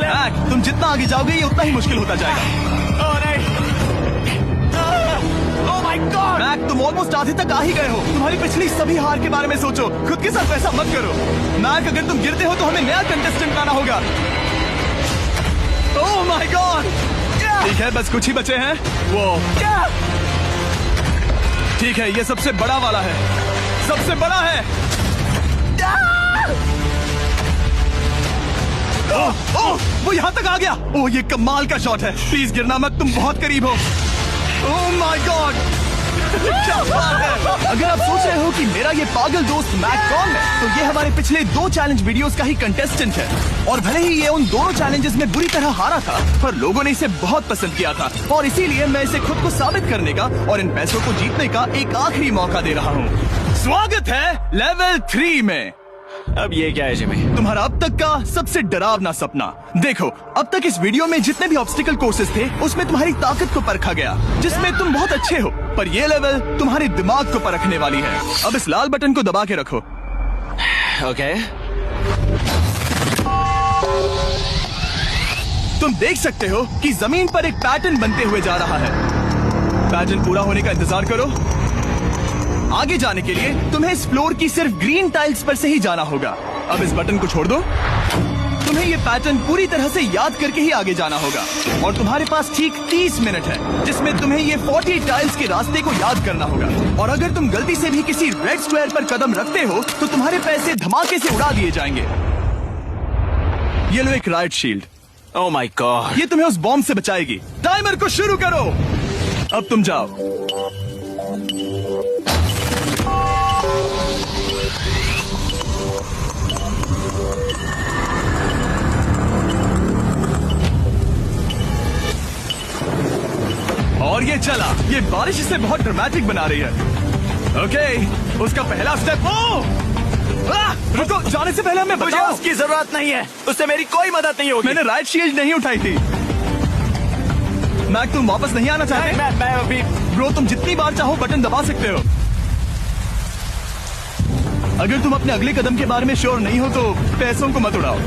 मुश्किल है। तुम जितना आगे जाओगे ये उतना ही मुश्किल होता जाएगा। ओह नहीं, ओह माय गॉड। मैक, तुम ऑलमोस्ट आधे तक आ ही गए हो। तुम्हारी पिछली सभी हार के बारे में सोचो, खुद के साथ वैसा मत करो। मैक, अगर तुम गिरते हो तो हमें नया कंटेस्टेंट लाना होगा। Oh my God. ठीक है, बस कुछ ही बचे हैं। वो क्या? ठीक है, ये सबसे बड़ा वाला है, सबसे बड़ा है। ओह, वो यहाँ तक आ गया। ओह, ये कमाल का शॉट है। प्लीज गिरना मत, तुम बहुत करीब हो। ओह माय गॉड, क्या बात है। अगर आप सोच रहे हो कि मेरा ये पागल दोस्त मैक कौन है, तो ये हमारे पिछले 2 चैलेंज वीडियोस का ही कंटेस्टेंट है। और भले ही ये उन दोनों चैलेंजेस में बुरी तरह हारा था, पर लोगों ने इसे बहुत पसंद किया था और इसीलिए मैं इसे खुद को साबित करने का और इन पैसों को जीतने का एक आखिरी मौका दे रहा हूँ। स्वागत है लेवल 3 में। अब ये क्या है जिमी? तुम्हारा अब तक का सबसे डरावना सपना। देखो, अब तक इस वीडियो में जितने भी ऑब्स्टिकल कोर्सेज थे उसमें तुम्हारी ताकत को परखा गया, जिसमें तुम बहुत अच्छे हो। पर ये लेवल तुम्हारे दिमाग को परखने वाली है। अब इस लाल बटन को दबा के रखो। ओके। तुम देख सकते हो कि जमीन पर एक पैटर्न बनते हुए जा रहा है। पैटर्न पूरा होने का इंतजार करो। आगे जाने के लिए तुम्हें इस फ्लोर की सिर्फ ग्रीन टाइल्स पर से ही जाना होगा। अब इस बटन को छोड़ दो। तुम्हें ये पैटर्न पूरी तरह से याद करके ही आगे जाना होगा और तुम्हारे पास ठीक 30 मिनट है, जिसमें तुम्हें ये 40 टाइल्स के रास्ते को याद करना होगा। और अगर तुम गलती से भी किसी रेड स्क्वायर पर कदम रखते हो तो तुम्हारे पैसे धमाके से उड़ा दिए जाएंगे। ये लो एक right shield. Oh my God. ये तुम्हें उस बॉम्ब से बचाएगी। टाइमर को शुरू करो। अब तुम जाओ। और ये चला। ये बारिश इसे बहुत ड्रामेटिक बना रही है। ओके, उसका पहला स्टेप। रुको, जाने से पहले हमें मुझे बताओ। उसकी जरूरत नहीं है, उससे मेरी कोई मदद नहीं होगी। मैंने राइट शील्ड नहीं उठाई थी। मैक, तुम वापस नहीं आना चाहते? मैं अभी। ब्रो, तुम जितनी बार चाहो बटन दबा सकते हो। अगर तुम अपने अगले कदम के बारे में श्योर नहीं हो तो पैसों को मत उड़ाओ।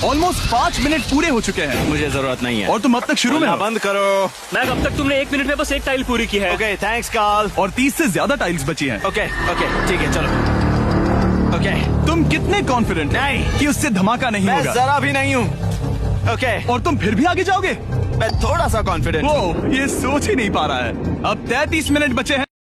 ऑलमोस्ट 5 मिनट पूरे हो चुके हैं। मुझे जरूरत नहीं है। और तुम अब तक शुरू में हो। बंद करो। मैक, अब तक तुमने 1 मिनट में बस एक टाइल पूरी की है। Okay, thanks Carl. और 30 से ज्यादा टाइल्स बची हैं। ओके ओके, ठीक है, चलो। ओके। तुम कितने कॉन्फिडेंट नहीं कि उससे धमाका नहीं मैं होगा? जरा भी नहीं हूँ। ओके। और तुम फिर भी आगे जाओगे? मैं थोड़ा सा कॉन्फिडेंट। वो ये सोच ही नहीं पा रहा है। अब 33 मिनट बचे हैं।